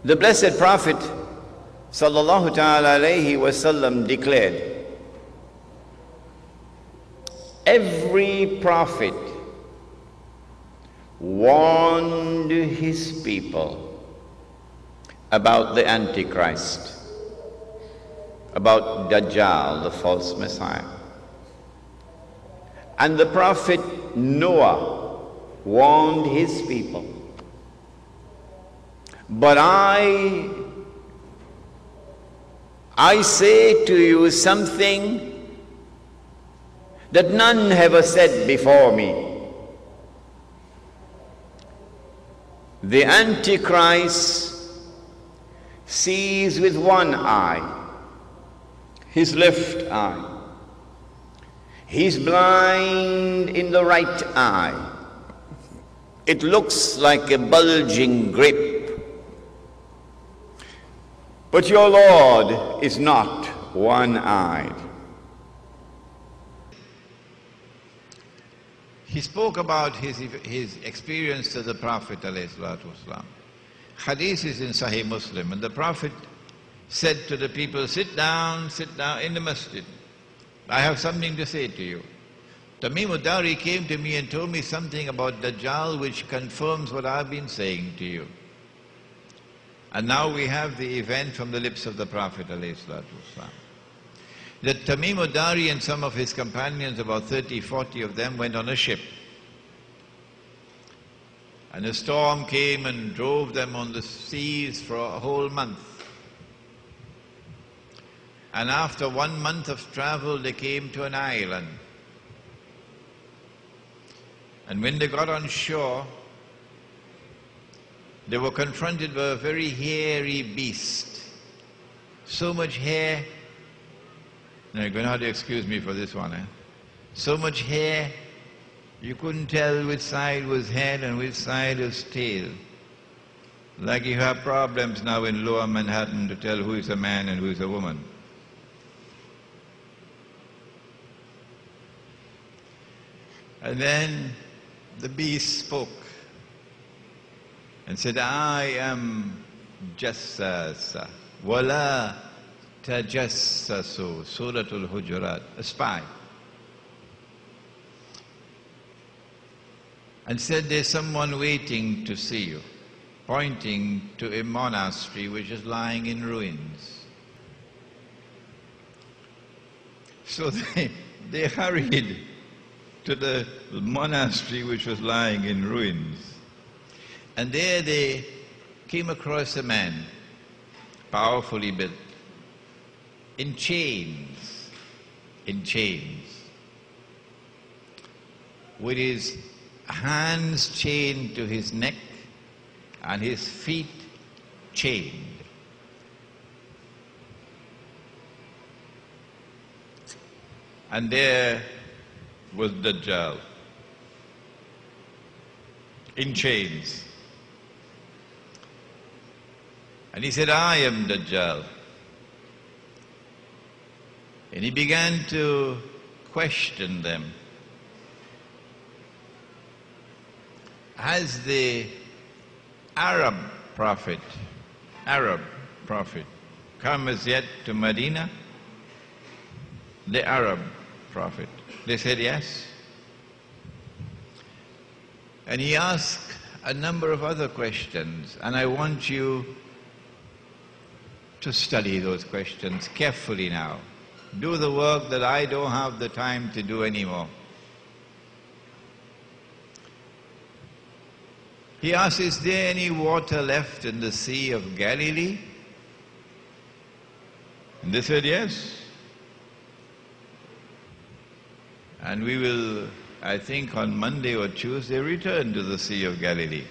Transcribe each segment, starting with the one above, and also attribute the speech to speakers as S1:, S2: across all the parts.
S1: The Blessed Prophet sallallahu ta'ala alayhi wasallam declared, every prophet warned his people about the Antichrist, about Dajjal, the false Messiah. And the prophet Noah warned his people. But I say to you something that none have said before me. The Antichrist sees with one eye, his left eye. He's blind in the right eye. It looks like a bulging grape. But your Lord is not one-eyed.
S2: He spoke about his experience as a Prophet ﷺ. Hadith is in Sahih Muslim, and the Prophet said to the people, sit down in the masjid. I have something to say to you. Tamim Dari came to me and told me something about Dajjal which confirms what I've been saying to you. And now we have the event from the lips of the Prophet ﷺ. That Tamim Dari and some of his companions, about 30, 40 of them, went on a ship. And a storm came and drove them on the seas for a whole month. And after 1 month of travel, they came to an island. And when they got on shore, they were confronted by a very hairy beast. So much hair. Now you're going to have to excuse me for this one. So much hair, you couldn't tell which side was head and which side was tail. Like you have problems now in Lower Manhattan to tell who is a man and who is a woman. And then the beast spoke and said, I am Jassasa, wala tajassasu, Suratul Hujurat, a spy. And said, there's someone waiting to see you, pointing to a monastery which is lying in ruins. So they hurried to the monastery which was lying in ruins. And there they came across a man, powerfully built, in chains, with his hands chained to his neck and his feet chained. And there was Dajjal, in chains. And he said, I am Dajjal. And he began to question them. Has the Arab prophet come as yet to Medina? The Arab prophet. They said yes. And he asked a number of other questions, and I want you to study those questions carefully now. Do the work that I don't have the time to do anymore. He asked, is there any water left in the Sea of Galilee? And they said yes. And we will, I think on Monday or Tuesday, return to the Sea of Galilee.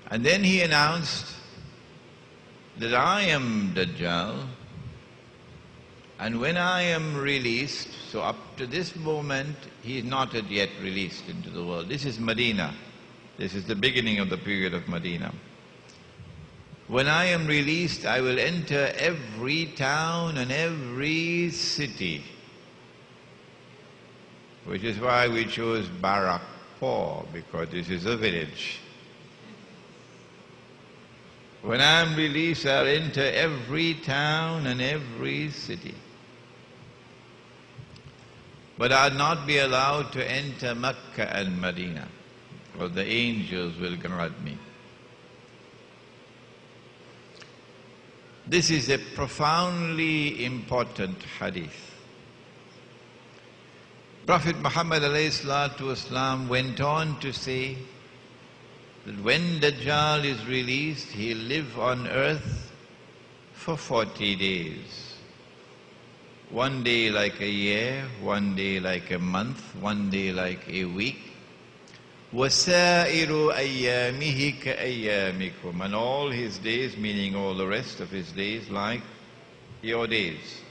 S2: And then he announced that I am Dajjal, and when I am released, so up to this moment, he is not yet released into the world. This is Medina. This is the beginning of the period of Medina. When I am released, I will enter every town and every city, which is why we chose Barakpur, because this is a village. When I am released, I'll enter every town and every city. But I'll not be allowed to enter Mecca and Medina, or the angels will guard me. This is a profoundly important hadith. Prophet Muhammad ﷺ went on to say that when Dajjal is released, he'll live on earth for 40 days. One day like a year, one day like a month, one day like a week. وَسَائِرُ أَيَّامِهِ كَأَيَّامِكُمْ. And all his days, meaning all the rest of his days, like your days.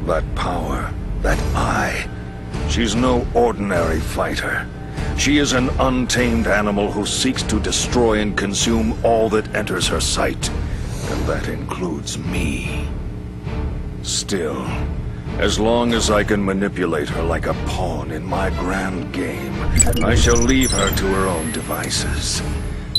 S3: That power, that eye, she's no ordinary fighter. She is an untamed animal who seeks to destroy and consume all that enters her sight, and that includes me. Still, as long as I can manipulate her like a pawn in my grand game, I shall leave her to her own devices.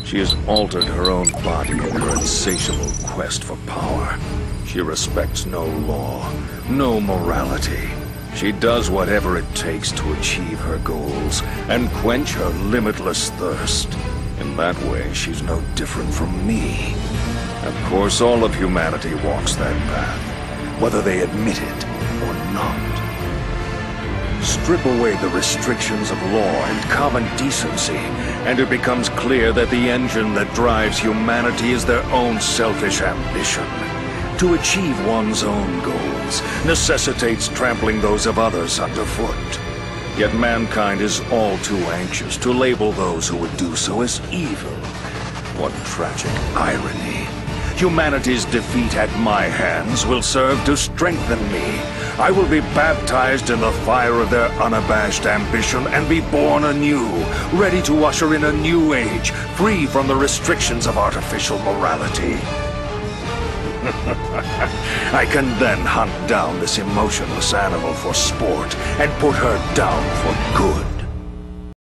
S3: She has altered her own body in her insatiable quest for power. She respects no law, no morality. She does whatever it takes to achieve her goals and quench her limitless thirst. In that way, she's no different from me. Of course, all of humanity walks that path, whether they admit it or not. Strip away the restrictions of law and common decency, and it becomes clear that the engine that drives humanity is their own selfish ambition. To achieve one's own goals necessitates trampling those of others underfoot. Yet mankind is all too anxious to label those who would do so as evil. What tragic irony. Humanity's defeat at my hands will serve to strengthen me. I will be baptized in the fire of their unabashed ambition and be born anew, ready to usher in a new age, free from the restrictions of artificial morality. I can then hunt down this emotionless animal for sport and put her down for good.